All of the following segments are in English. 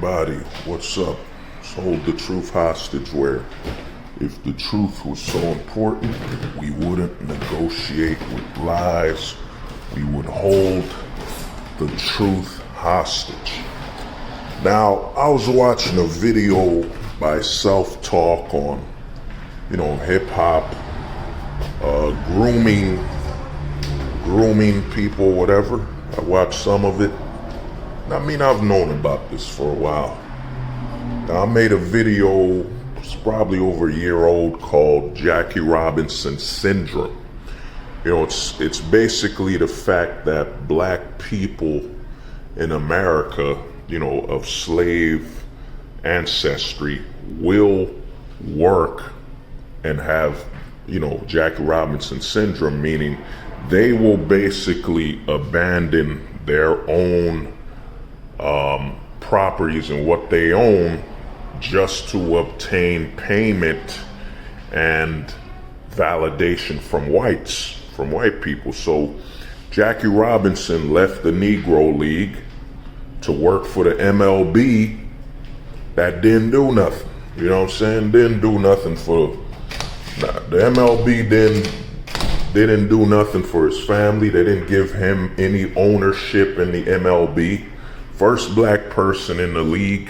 everybody, what's up? Let's hold the truth hostage where if the truth was so important, we wouldn't negotiate with lies. We would hold the truth hostage. Now, I was watching a video by Self-Talk on, hip-hop, grooming people, whatever. I watched some of it. I've known about this for a while. Now, I made a video, it's probably over a year old, called Jackie Robinson Syndrome. It's basically the fact that black people in America, of slave ancestry will work and have, Jackie Robinson Syndrome, meaning they will basically abandon their own properties and what they own just to obtain payment and validation from white people. So Jackie Robinson left the Negro League to work for the MLB. That didn't do nothing. Didn't do nothing for the MLB. Didn't do nothing for his family. They didn't give him any ownership in the MLB. First black person in the league.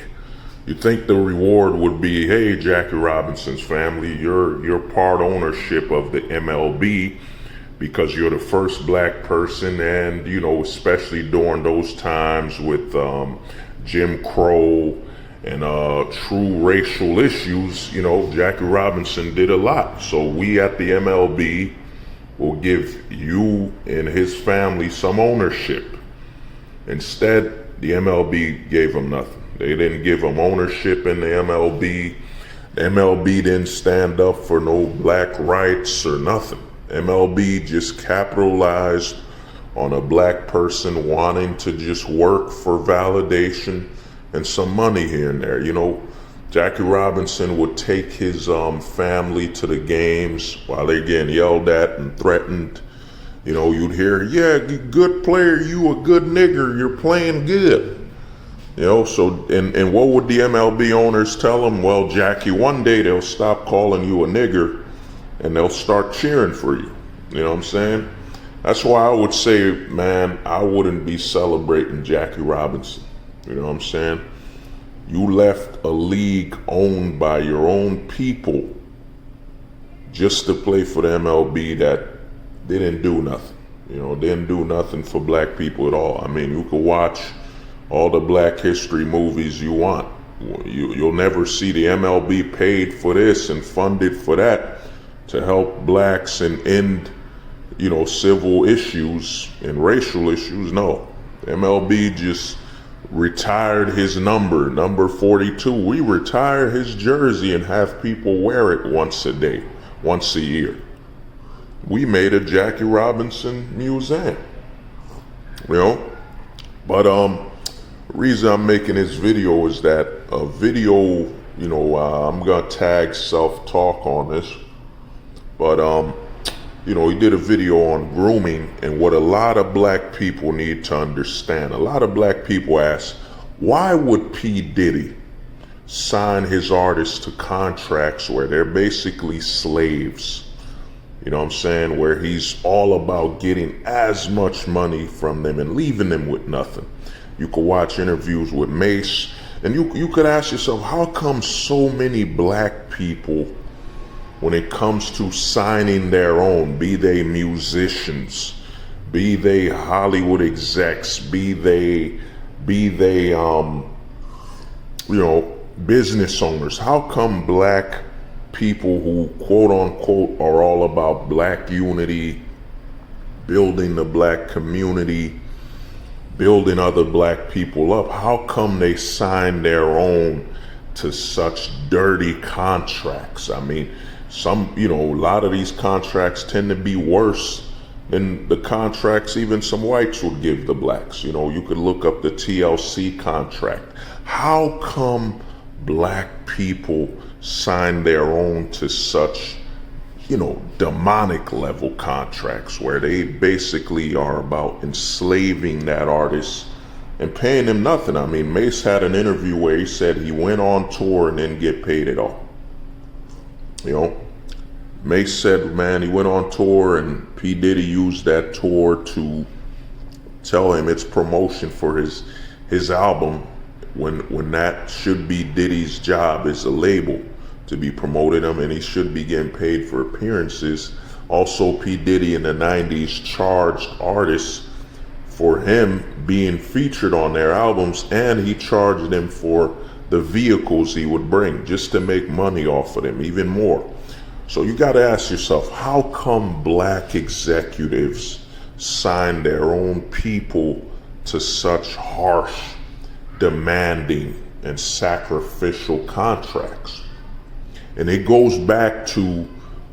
You think the reward would be, hey, Jackie Robinson's family, you're part ownership of the MLB because you're the first black person, and especially during those times with Jim Crow and true racial issues, Jackie Robinson did a lot. So we at the MLB will give you and his family some ownership. Instead, the MLB gave him nothing. They didn't give him ownership in the MLB. The MLB didn't stand up for no black rights or nothing. MLB just capitalized on a black person wanting to just work for validation and some money here and there. Jackie Robinson would take his family to the games while they're getting yelled at and threatened. You'd hear, yeah, good player, you a good nigger, you're playing good. So, and what would the MLB owners tell them? Well, Jackie, one day they'll stop calling you a nigger and they'll start cheering for you. You know what I'm saying? That's why I would say, man, I wouldn't be celebrating Jackie Robinson. You know what I'm saying? You left a league owned by your own people just to play for the MLB that didn't do nothing. Didn't do nothing for black people at all. You could watch all the Black History movies you want. You'll never see the MLB paid for this and funded for that to help blacks and end, civil issues and racial issues. No, the MLB just retired his number 42. We retire his jersey and have people wear it once a year. We made a Jackie Robinson museum, but the reason I'm making this video is that a video, I'm gonna tag Self-Talk on this, but he did a video on grooming and what a lot of black people need to understand. A lot of black people ask, why would P. Diddy sign his artists to contracts where they're basically slaves? Where he's all about getting as much money from them and leaving them with nothing. You could watch interviews with Mace, and you could ask yourself, how come so many black people, when it comes to signing their own, be they musicians, be they Hollywood execs, be they business owners, how come black people who quote unquote are all about black unity, building the black community, building other black people up, how come they sign their own to such dirty contracts? A lot of these contracts tend to be worse than the contracts even some whites would give the blacks. You could look up the TLC contract. How come black people sign their own to such, demonic level contracts where they basically are about enslaving that artist and paying him nothing. I mean, Mace had an interview where he said he went on tour and didn't get paid at all. You know, Mace said, man, he went on tour and P. Diddy used that tour to tell him it's promotion for his album, when that should be Diddy's job as a label to be promoting him, and he should be getting paid for appearances. Also, P. Diddy in the 90s charged artists for him being featured on their albums, and he charged them for the vehicles he would bring just to make money off of them even more. So you got to ask yourself, how come black executives sign their own people to such harsh, demanding, and sacrificial contracts? And it goes back to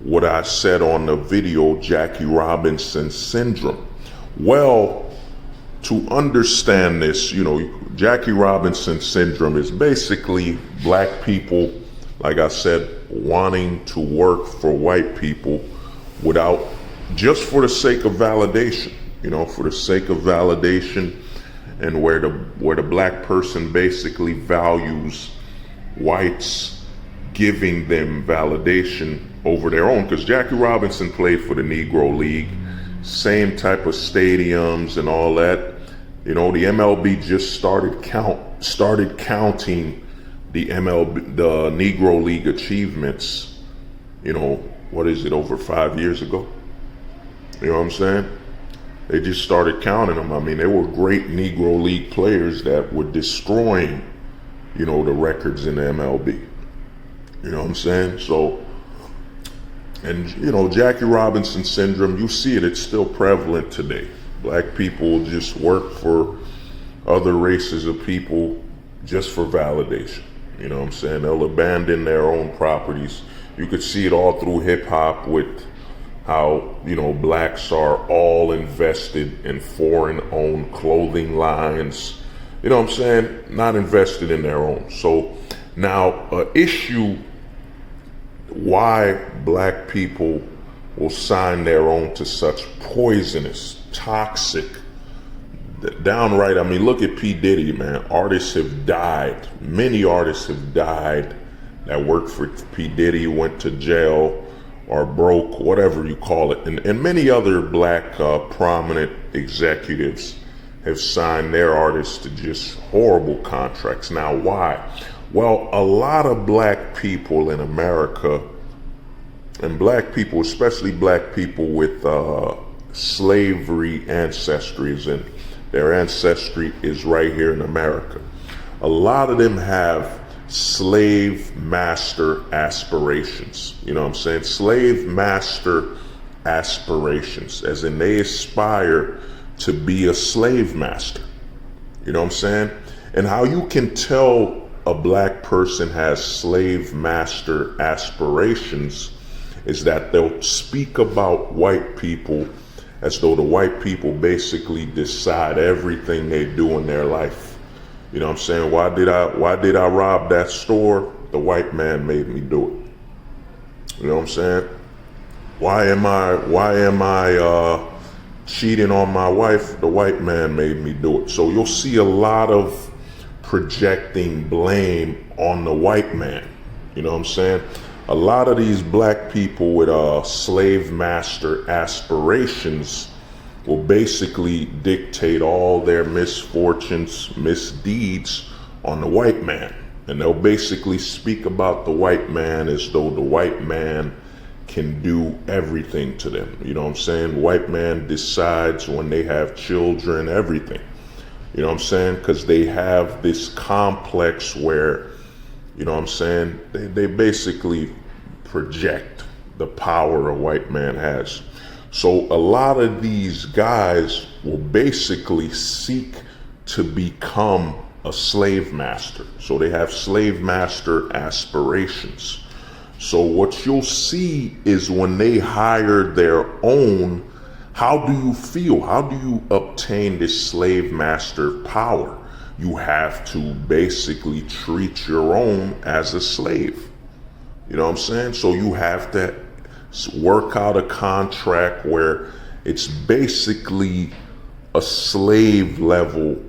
what I said on the video, Jackie Robinson syndrome. Well, to understand this, you know, Jackie Robinson syndrome is basically black people, like I said, wanting to work for white people without, just for the sake of validation, you know, for the sake of validation, and where the black person basically values whites giving them validation over their own. Because Jackie Robinson played for the Negro League, same type of stadiums and all that. You know, the MLB just started counting the Negro League achievements, you know, what is it, over 5 years ago? You know what I'm saying? They just started counting them. I mean, there were great Negro League players that were destroying, you know, the records in the MLB. You know what I'm saying? So, and, you know, Jackie Robinson syndrome, you see it, it's still prevalent today. Black people just work for other races of people just for validation. You know what I'm saying? They'll abandon their own properties. You could see it all through hip hop with how, you know, blacks are all invested in foreign owned clothing lines. You know what I'm saying? Not invested in their own. So now, an issue why black people will sign their own to such poisonous, toxic, downright, I mean, look at P. Diddy, man. Artists have died. Many artists have died that worked for P. Diddy, went to jail or broke, whatever you call it. And many other black prominent executives have signed their artists to just horrible contracts. Now, why? Well, a lot of black people in America, and black people, especially black people with slavery ancestries, and their ancestry is right here in America. A lot of them have slave master aspirations. You know what I'm saying? Slave master aspirations, as in they aspire to be a slave master. You know what I'm saying? And how you can tell a black person has slave master aspirations is that they'll speak about white people as though the white people basically decide everything they do in their life. You know what I'm saying? Why did I rob that store? The white man made me do it. You know what I'm saying? Why am I cheating on my wife? The white man made me do it. So you'll see a lot of projecting blame on the white man. You know what I'm saying? A lot of these black people with slave master aspirations will basically dictate all their misfortunes, misdeeds on the white man. And they'll basically speak about the white man as though the white man can do everything to them. You know what I'm saying? White man decides when they have children, everything. You know what I'm saying? Because they have this complex where, you know what I'm saying, they basically project the power a white man has. So a lot of these guys will basically seek to become a slave master. So they have slave master aspirations. So what you'll see is when they hire their own, how do you feel? How do you obtain this slave master power? You have to basically treat your own as a slave. You know what I'm saying? So you have to work out a contract where it's basically a slave level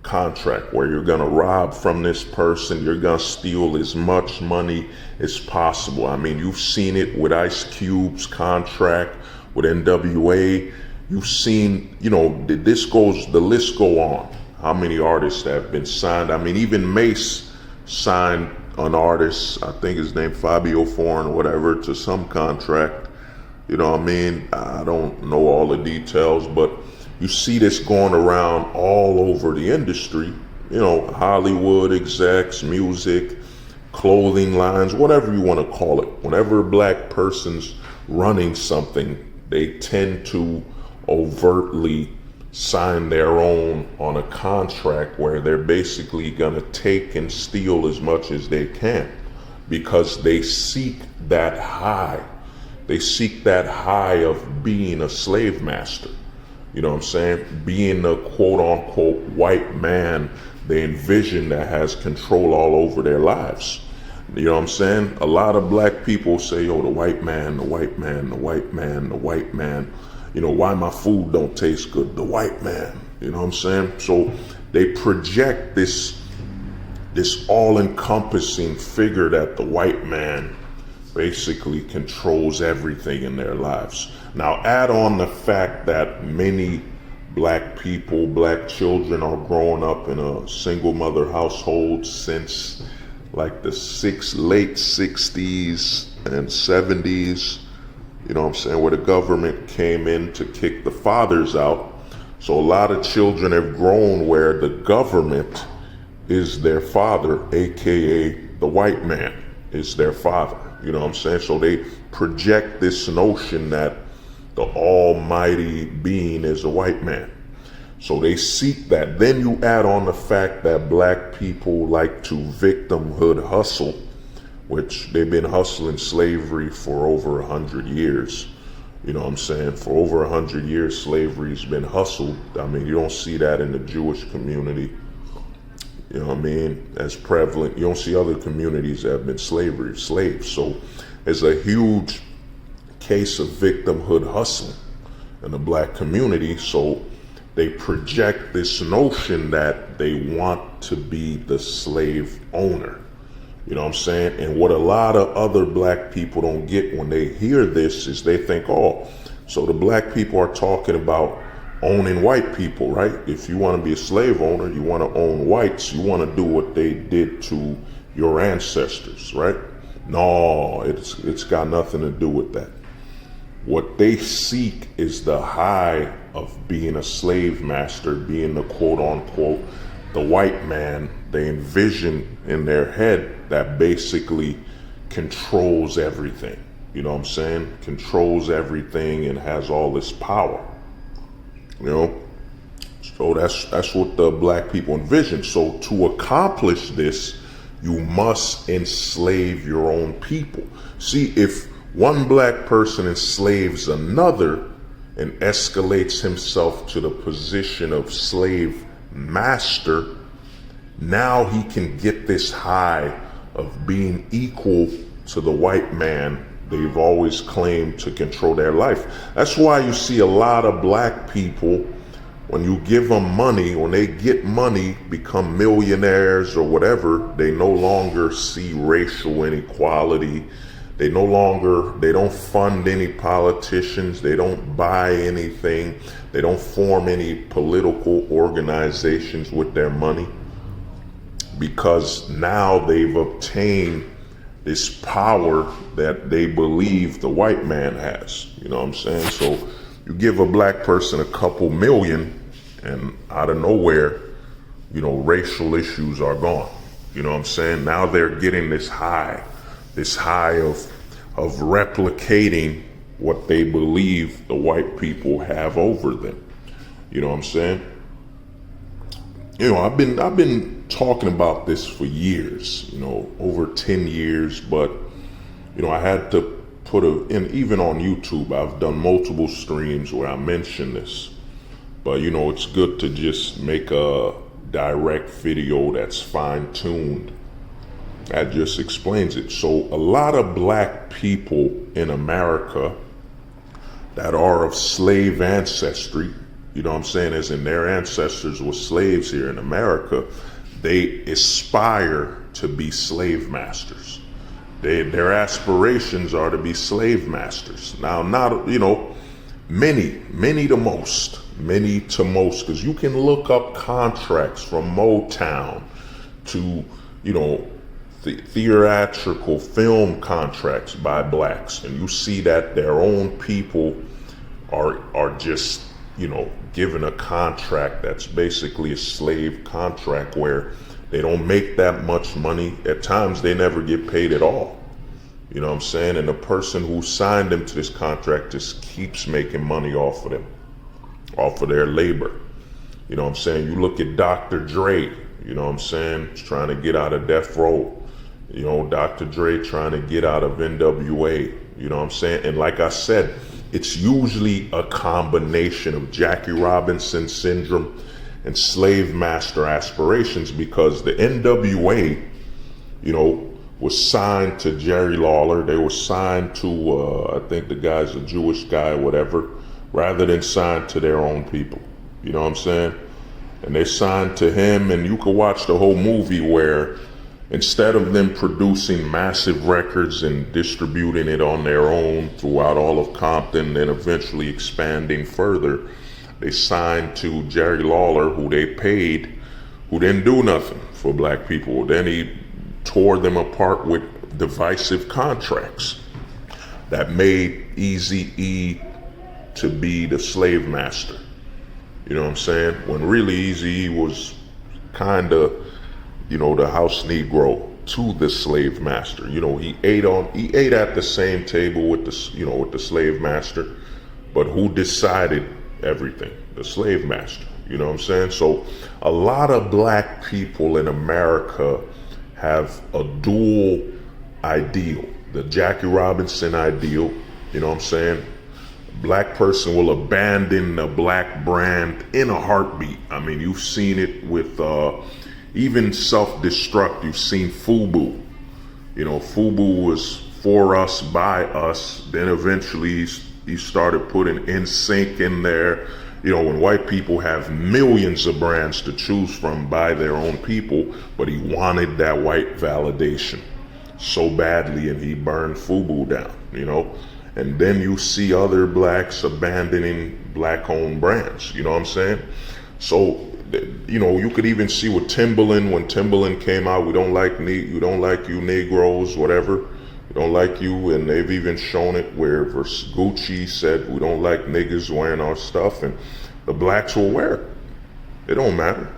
contract where you're gonna rob from this person, you're gonna steal as much money as possible. I mean, you've seen it with Ice Cube's contract with NWA. You've seen, the list go on. How many artists have been signed? I mean, even Mace signed an artist, I think his name Fabio Foreign or whatever, to some contract. You know what I mean? I don't know all the details, but you see this going around all over the industry, Hollywood execs, music, clothing lines, whatever you want to call it. Whenever a black person's running something, they tend to overtly sign their own on a contract where they're basically going to take and steal as much as they can because they seek that high. They seek that high of being a slave master. You know what I'm saying? Being the quote unquote white man they envision that has control all over their lives. You know what I'm saying? A lot of black people say, the white man, the white man, the white man, the white man. Why my food don't taste good? The white man. You know what I'm saying? So they project this all-encompassing figure that the white man basically controls everything in their lives. Now add on the fact that many black people, black children are growing up in a single mother household since like the late 60s and 70s, where the government came in to kick the fathers out. So a lot of children have grown where the government is their father, AKA the white man is their father. You know what I'm saying? So they project this notion that the almighty being is a white man. So they seek that. Then you add on the fact that black people like to victimhood hustle, which they've been hustling slavery for over 100 years. You know what I'm saying? For over 100 years, slavery's been hustled. I mean, you don't see that in the Jewish community. You know what I mean? As prevalent. You don't see other communities that have been slaves. So there's a huge case of victimhood hustling in the black community. So they project this notion that they want to be the slave owner. You know what I'm saying? And what a lot of other black people don't get when they hear this is they think, so the black people are talking about owning white people, right? If you want to be a slave owner, you want to own whites, you want to do what they did to your ancestors, right? No, it's got nothing to do with that. What they seek is the high of being a slave master, being the quote unquote, the white man they envision in their head that basically controls everything. You know what I'm saying? Controls everything and has all this power. So that's what the black people envision. So to accomplish this, you must enslave your own people. See, if one black person enslaves another and escalates himself to the position of slave master, now he can get this high of being equal to the white man they've always claimed to control their life. That's why you see a lot of black people, when you give them money, when they get money, become millionaires or whatever, they no longer see racial inequality. They don't fund any politicians. They don't buy anything. They don't form any political organizations with their money, because now they've obtained this power that they believe the white man has. You know what I'm saying? So you give a black person a couple million and out of nowhere, racial issues are gone. You know what I'm saying? Now they're getting this high of replicating what they believe the white people have over them. You know what I'm saying? I've been talking about this for years, over 10 years, but I had to and even on YouTube, I've done multiple streams where I mention this, but it's good to just make a direct video that's fine-tuned that just explains it. So a lot of black people in America that are of slave ancestry, You know what I'm saying? As in their ancestors were slaves here in America, they aspire to be slave masters. Their aspirations are to be slave masters. Now, not, many to most, because you can look up contracts from Motown to, the theatrical film contracts by blacks, and you see that their own people are just, given a contract that's basically a slave contract where they don't make that much money. At times they never get paid at all. You know what I'm saying? And the person who signed them to this contract just keeps making money off of them, off of their labor. You know what I'm saying? You look at Dr. Dre, you know what I'm saying? He's trying to get out of death row. Dr. Dre trying to get out of NWA, you know what I'm saying? And like I said, it's usually a combination of Jackie Robinson syndrome and slave master aspirations, because the NWA, was signed to Jerry Lawler. They were signed to, I think the guy's a Jewish guy or whatever, rather than signed to their own people. You know what I'm saying? And they signed to him, and you could watch the whole movie where instead of them producing massive records and distributing it on their own throughout all of Compton and eventually expanding further, they signed to Jerry Lawler, who they paid, who didn't do nothing for black people. Then he tore them apart with divisive contracts that made Eazy-E to be the slave master. You know what I'm saying? When really Eazy-E was kind of, the house Negro to the slave master. He ate at the same table with the slave master, but who decided everything? The slave master. You know what I'm saying? So a lot of black people in America have a dual ideal. The Jackie Robinson ideal, you know what I'm saying? Black person will abandon the black brand in a heartbeat. I mean, you've seen it with even self-destruct. You've seen FUBU. FUBU was for us, by us. Then eventually he started putting NSYNC in there. When white people have millions of brands to choose from by their own people, but he wanted that white validation so badly, and he burned FUBU down, And then you see other blacks abandoning black-owned brands, you know what I'm saying? So, you could even see with Timberland, when Timberland came out, we don't like you Negroes, whatever. We don't like you, and they've even shown it where Gucci said we don't like niggas wearing our stuff, and the blacks will wear it. It don't matter.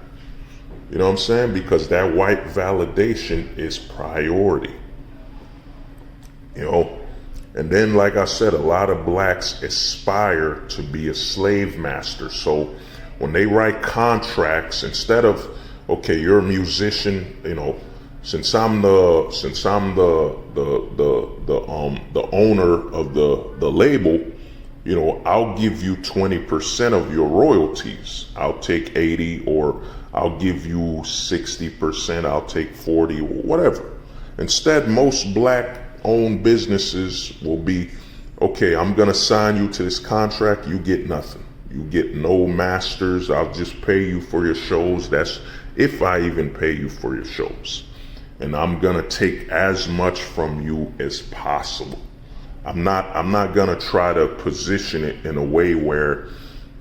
You know what I'm saying? Because that white validation is priority. And then, like I said, a lot of blacks aspire to be a slave master. So when they write contracts, instead of, okay, you're a musician, since I'm the owner of the label, I'll give you 20% of your royalties. I'll take 80, or I'll give you 60%. I'll take 40, whatever. Instead, most black-owned businesses will be, okay, I'm gonna sign you to this contract. You get nothing. You get no masters. I'll just pay you for your shows. That's if I even pay you for your shows. And I'm gonna take as much from you as possible. I'm not gonna try to position it in a way where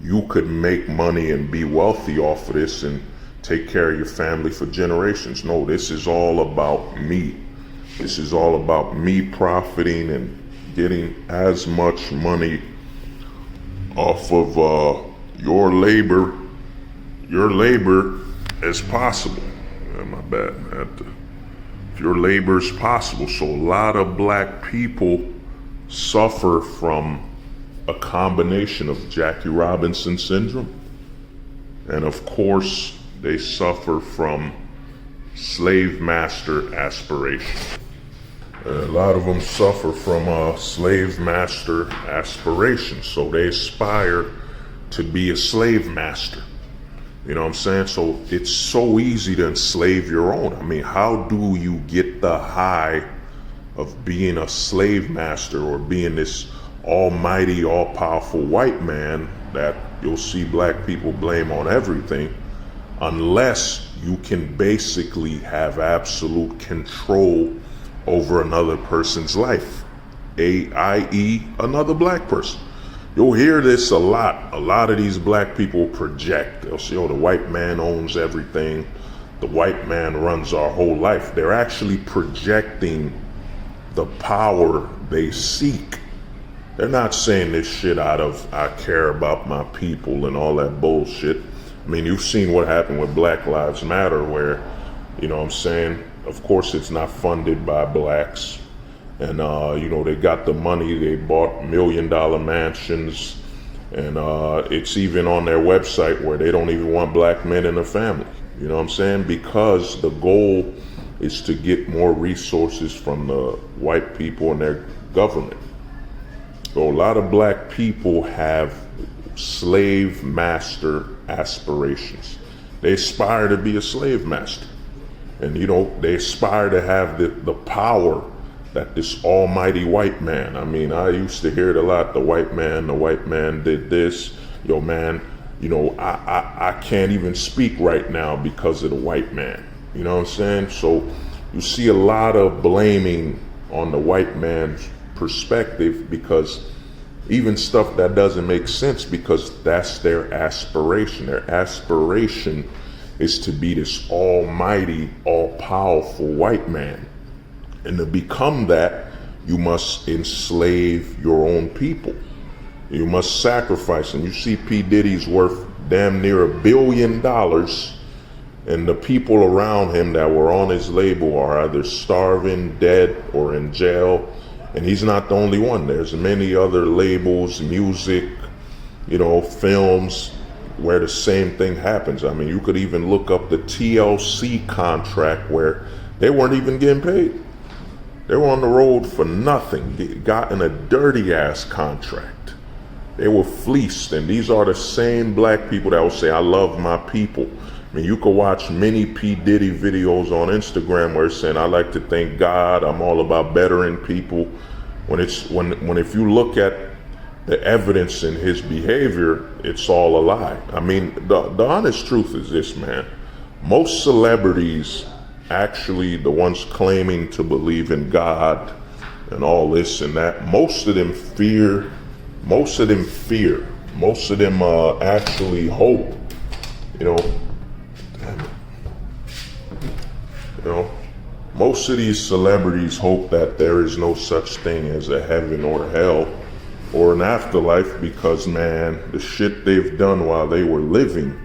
you could make money and be wealthy off of this and take care of your family for generations. No, this is all about me. This is all about me profiting and getting as much money off of your labor as possible. My bad. If your labor is possible. So a lot of black people suffer from a combination of Jackie Robinson syndrome, and of course they suffer from slave master aspiration. A lot of them suffer from a slave master aspiration, so they aspire to be a slave master. You know what I'm saying? So it's so easy to enslave your own. I mean, how do you get the high of being a slave master or being this almighty, all-powerful white man that you'll see black people blame on everything, unless you can basically have absolute control over another person's life, i.e. another black person. You'll hear this a lot. A lot of these black people project. They'll say, oh, the white man owns everything. The white man runs our whole life. They're actually projecting the power they seek. They're not saying this shit out of, I care about my people and all that bullshit. I mean, you've seen what happened with Black Lives Matter, where, you know what I'm saying, of course it's not funded by blacks. And, you know, they got the money, they bought $1 million mansions, and it's even on their website where they don't even want black men in the family. You know what I'm saying? Because the goal is to get more resources from the white people and their government. So a lot of black people have slave master aspirations. They aspire to be a slave master. And, you know, they aspire to have the power that this almighty white man. I mean, I used to hear it a lot. The white man did this. Yo, man, you know, I can't even speak right now because of the white man. You know what I'm saying? So you see a lot of blaming on the white man's perspective, because even stuff that doesn't make sense, because that's their aspiration. Their aspiration is to be this almighty, all-powerful white man. And to become that, you must enslave your own people. You must sacrifice them. You see P. Diddy's worth damn near $1 billion, and the people around him that were on his label are either starving, dead, or in jail. And he's not the only one. There's many other labels, music, you know, films, where the same thing happens. I mean, you could even look up the TLC contract where they weren't even getting paid. They were on the road for nothing. They got in a dirty ass contract. They were fleeced. And these are the same black people that will say, I love my people. I mean, you could watch many P. Diddy videos on Instagram where it's saying, I like to thank God, I'm all about bettering people. When if you look at the evidence in his behavior, it's all a lie. I mean, the honest truth is this, man. Most celebrities, actually the ones claiming to believe in God and all this and that, most of them actually hope, most of these celebrities hope that there is no such thing as a heaven or hell or an afterlife, because, man, the shit they've done while they were living,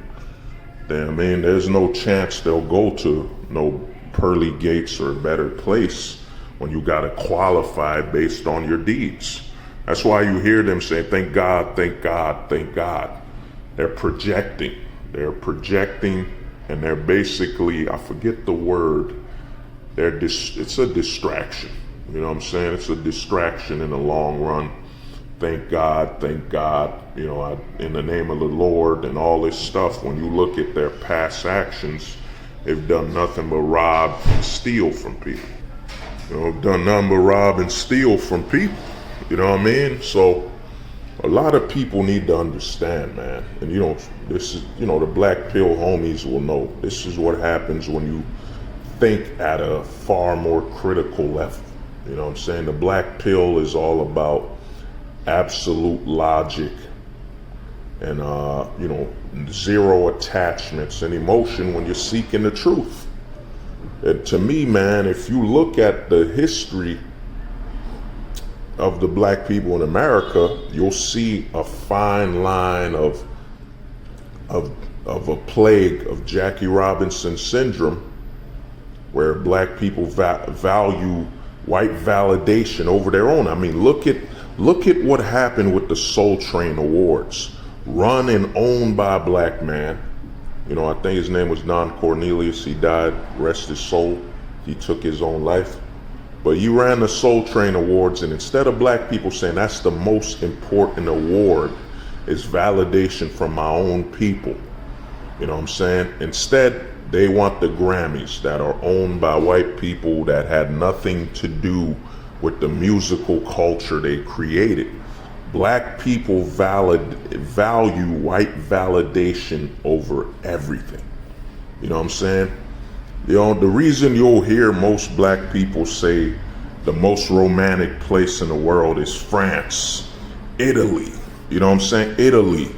there's no chance they'll go to no pearly gates or a better place when you gotta qualify based on your deeds. That's why you hear them say, thank God, thank God, thank God. They're projecting, and they're basically, I forget the word, it's a distraction. You know what I'm saying? It's a distraction in the long run. Thank God, in the name of the Lord and all this stuff. When you look at their past actions, they've done nothing but rob and steal from people. Done nothing but rob and steal from people. You know what I mean? So a lot of people need to understand, man. And this is, the black pill homies will know. This is what happens when you think at a far more critical level. You know what I'm saying? The black pill is all about absolute logic and zero attachments and emotion when you're seeking the truth. And to me, man, if you look at the history of the black people in America, you'll see a fine line of a plague of Jackie Robinson syndrome, where black people value white validation over their own. I mean, look at what happened with the Soul Train Awards, run and owned by a black man. I think his name was Don Cornelius. He died, rest his soul. He took his own life. But you ran the Soul Train Awards, and instead of black people saying that's the most important award, is validation from my own people. You know what I'm saying? Instead, they want the Grammys that are owned by white people that had nothing to do with the musical culture they created. Black people value white validation over everything. You know what I'm saying? You know, the reason you'll hear most black people say the most romantic place in the world is France, Italy, you know what I'm saying? Italy,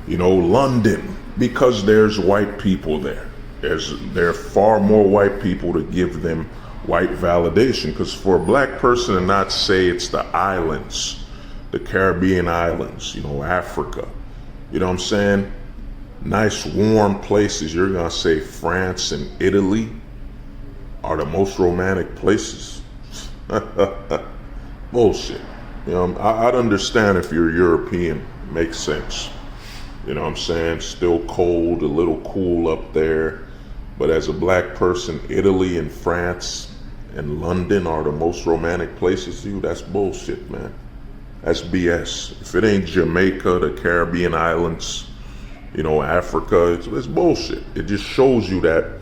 you know, London, because there's white people there. There are far more white people to give them white validation. Because for a black person to not say it's the islands, the Caribbean islands, you know, Africa, you know what I'm saying? Nice warm places, you're gonna say France and Italy are the most romantic places. Bullshit. You know, I'd understand if you're European, makes sense. You know what I'm saying? Still cold, a little cool up there. But as a black person, Italy and France and London are the most romantic places to you. That's bullshit, man. That's BS. If it ain't Jamaica, the Caribbean islands, you know, Africa, it's bullshit. It just shows you that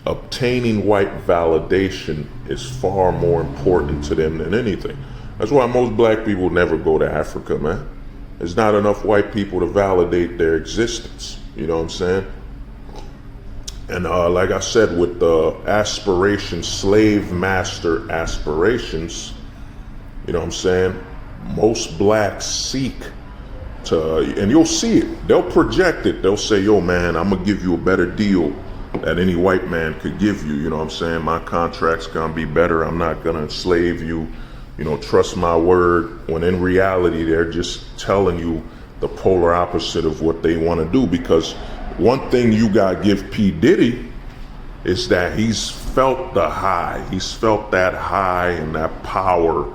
obtaining white validation is far more important to them than anything. That's why most black people never go to Africa, man. There's not enough white people to validate their existence. You know what I'm saying? And like I said, with the aspirations, slave master aspirations, you know what I'm saying? Most blacks seek to, and you'll see it, they'll project it. They'll say, yo, man, I'm gonna give you a better deal that any white man could give you. You know what I'm saying? My contract's gonna be better. I'm not gonna enslave you. You know, trust my word. When in reality, they're just telling you the polar opposite of what they want to do. Because one thing you gotta give P. Diddy is that he's felt the high. He's felt that high and that power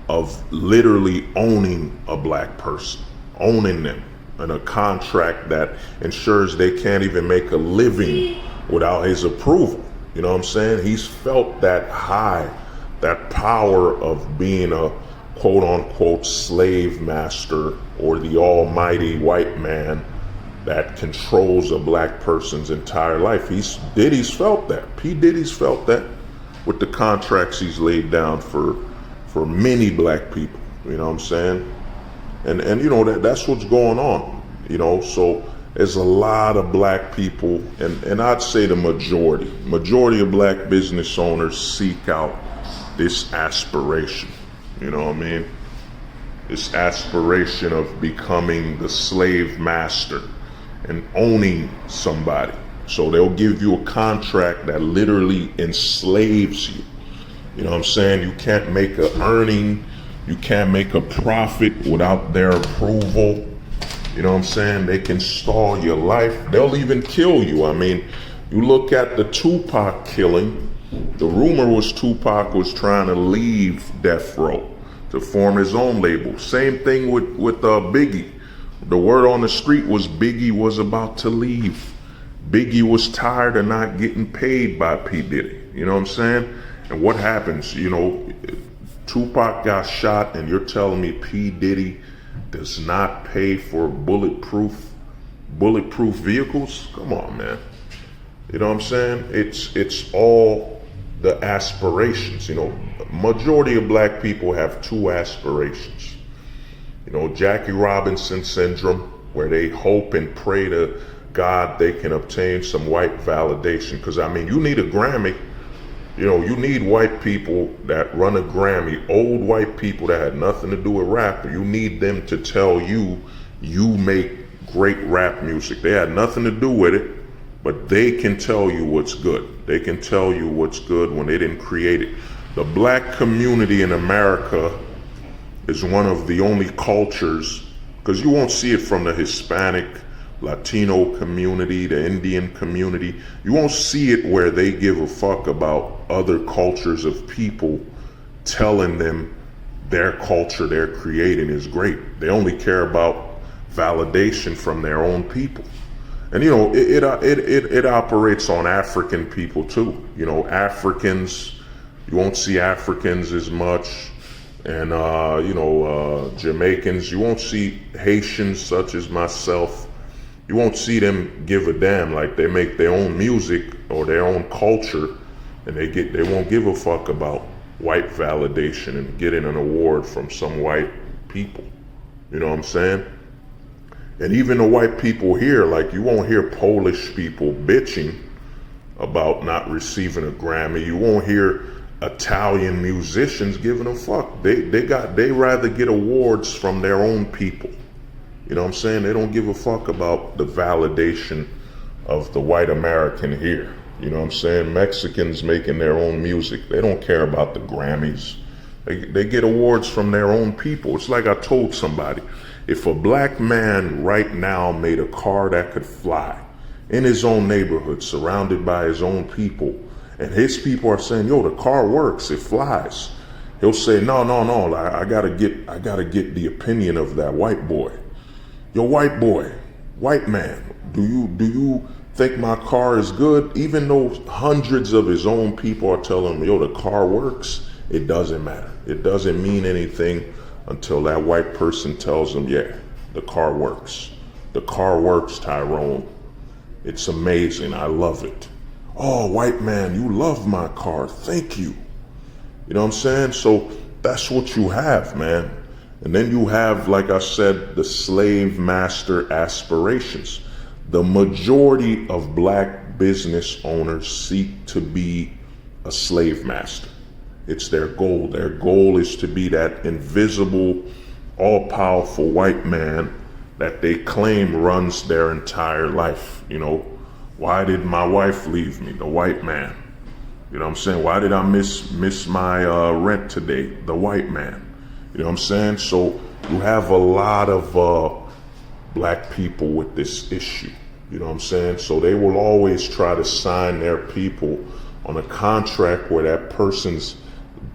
of literally owning a black person, owning them in a contract that ensures they can't even make a living without his approval. You know what I'm saying? He's felt that high, that power of being a quote unquote slave master or the almighty white man that controls a black person's entire life. Diddy's felt that. P. Diddy's felt that with the contracts he's laid down for many black people. You know what I'm saying? And you know, that's what's going on. You know, so there's a lot of black people, and I'd say the majority of black business owners seek out this aspiration. You know what I mean? This aspiration of becoming the slave master and owning somebody. So they'll give you a contract that literally enslaves you. You know what I'm saying? You can't make an earning, you can't make a profit without their approval. You know what I'm saying? They can stall your life. They'll even kill you. I mean, you look at the Tupac killing. The rumor was Tupac was trying to leave Death Row to form his own label. Same thing with Biggie. The word on the street was Biggie was about to leave. Biggie was tired of not getting paid by P. Diddy. You know what I'm saying? And what happens? You know, Tupac got shot, and you're telling me P. Diddy does not pay for bulletproof vehicles? Come on, man. You know what I'm saying? It's all the aspirations. You know, majority of black people have two aspirations. You know, Jackie Robinson syndrome, where they hope and pray to God they can obtain some white validation. Because, I mean, you need a Grammy. You know, you need white people that run a Grammy, old white people that had nothing to do with rap. You need them to tell you, you make great rap music. They had nothing to do with it, but they can tell you what's good. They can tell you what's good when they didn't create it. The black community in America is one of the only cultures, because you won't see it from the Hispanic, Latino community, the Indian community. You won't see it where they give a fuck about other cultures of people telling them their culture they're creating is great. They only care about validation from their own people. And you know, it operates on African people too. You know, Africans, you won't see Africans as much. And you know, Jamaicans, you won't see Haitians such as myself. You won't see them give a damn. Like, they make their own music or their own culture, and they won't give a fuck about white validation and getting an award from some white people. You know what I'm saying? And even the white people here, like you won't hear Polish people bitching about not receiving a Grammy. You won't hear Italian musicians giving a fuck. They rather get awards from their own people. You know what I'm saying? They don't give a fuck about the validation of the white American here. You know what I'm saying? Mexicans making their own music. They don't care about the Grammys. They get awards from their own people. It's like I told somebody, if a black man right now made a car that could fly in his own neighborhood, surrounded by his own people, and his people are saying, yo, the car works, it flies, he'll say, no, I gotta get the opinion of that white boy. Yo, white boy, white man, do you think my car is good? Even though hundreds of his own people are telling him, yo, the car works, it doesn't matter. It doesn't mean anything until that white person tells him, yeah, the car works. The car works, Tyrone. It's amazing. I love it. Oh, white man, you love my car. Thank you. You know what I'm saying? So that's what you have, man. And then you have, like I said, the slave master aspirations. The majority of black business owners seek to be a slave master. It's their goal. Their goal is to be that invisible, all-powerful white man that they claim runs their entire life. You know, why did my wife leave me? The white man. You know what I'm saying? Why did I miss my rent today? The white man. You know what I'm saying? So you have a lot of black people with this issue. You know what I'm saying? So they will always try to sign their people on a contract where that person's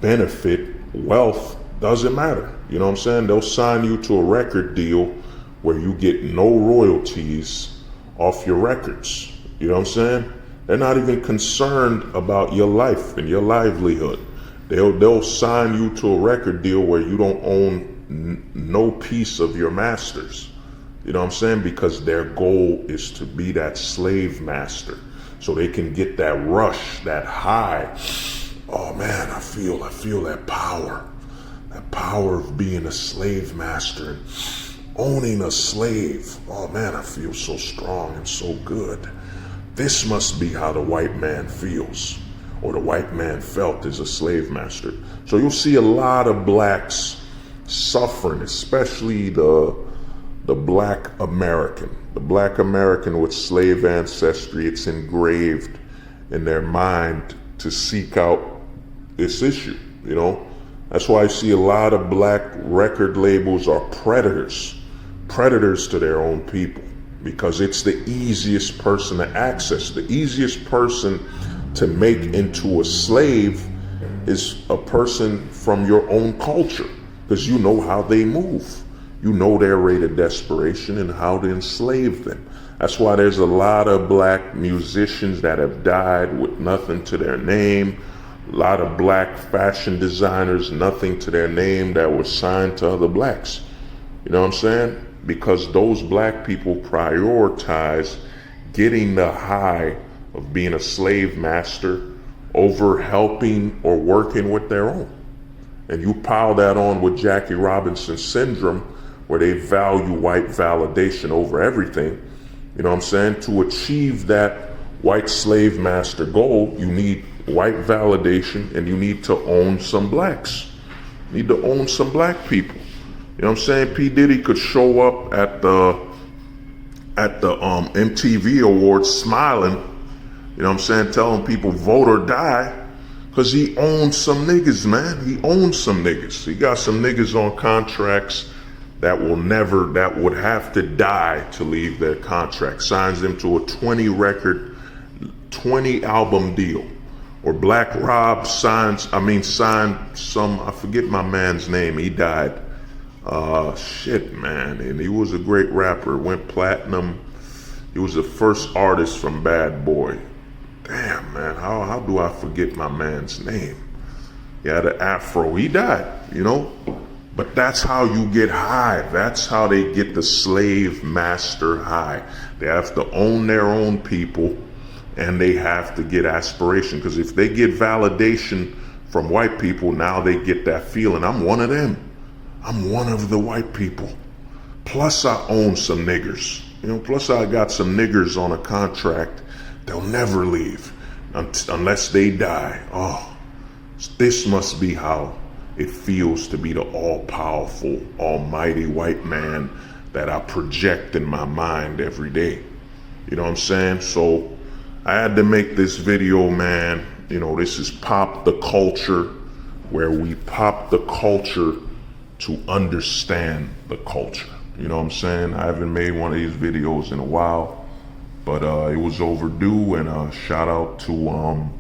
benefit, wealth, doesn't matter. You know what I'm saying? They'll sign you to a record deal where you get no royalties off your records. You know what I'm saying? They're not even concerned about your life and your livelihood. They'll sign you to a record deal where you don't own no piece of your masters. You know what I'm saying? Because their goal is to be that slave master, so they can get that rush, that high. Oh man, I feel that power of being a slave master and owning a slave. Oh man, I feel so strong and so good. This must be how the white man feels, or the white man felt as a slave master. So you'll see a lot of blacks suffering, especially the black American. The black American with slave ancestry, it's engraved in their mind to seek out this issue, you know? That's why I see a lot of black record labels are predators to their own people, because it's the easiest person to access. The easiest person to make into a slave is a person from your own culture, because you know how they move. You know their rate of desperation and how to enslave them. That's why there's a lot of black musicians that have died with nothing to their name. A lot of black fashion designers, nothing to their name, that were signed to other blacks. You know what I'm saying? Because those black people prioritize getting the high of being a slave master over helping or working with their own. And you pile that on with Jackie Robinson syndrome, where they value white validation over everything. You know what I'm saying? To achieve that white slave master goal, you need white validation, and you need to own some blacks. You need to own some black people. You know what I'm saying? P. Diddy could show up at the MTV Awards smiling, you know what I'm saying, telling people vote or die, because he owns some niggas, man. He owns some niggas. He got some niggas on contracts that would have to die to leave their contract. Signs them to a 20 album deal. Or Black Rob signed some, I forget my man's name, he died. Shit, man, and he was a great rapper, went platinum. He was the first artist from Bad Boy. Damn, man, how do I forget my man's name? He had an afro, he died, you know? But that's how you get high. That's how they get the slave master high. They have to own their own people, and they have to get aspiration. Because if they get validation from white people, now they get that feeling, I'm one of them. I'm one of the white people. Plus I own some niggers. Plus I got some niggers on a contract. They'll never leave unless they die. Oh, this must be how it feels to be the all-powerful, almighty white man that I project in my mind every day. You know what I'm saying? So I had to make this video, man. This is Pop the Culture, where we pop the culture to understand the culture. You know what I'm saying? I haven't made one of these videos in a while, but it was overdue. And shout out to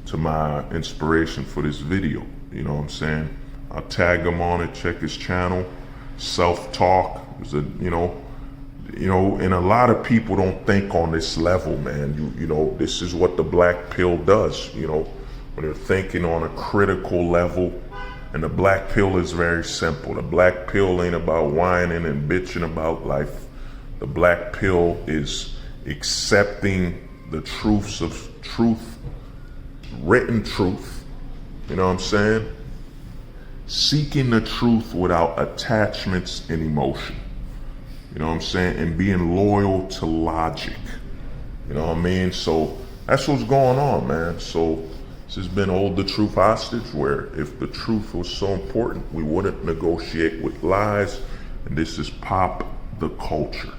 to my inspiration for this video. You know what I'm saying? I'll tag him on it. Check his channel. Self-talk. And a lot of people don't think on this level, man. This is what the black pill does. When they're thinking on a critical level. And the black pill is very simple. The black pill ain't about whining and bitching about life. The black pill is accepting the truths of truth, written truth. You know what I'm saying? Seeking the truth without attachments and emotion. You know what I'm saying? And being loyal to logic. You know what I mean? So that's what's going on, man. So this has been Hold the Truth Hostage, where if the truth was so important, we wouldn't negotiate with lies. And this is Pop the Culture.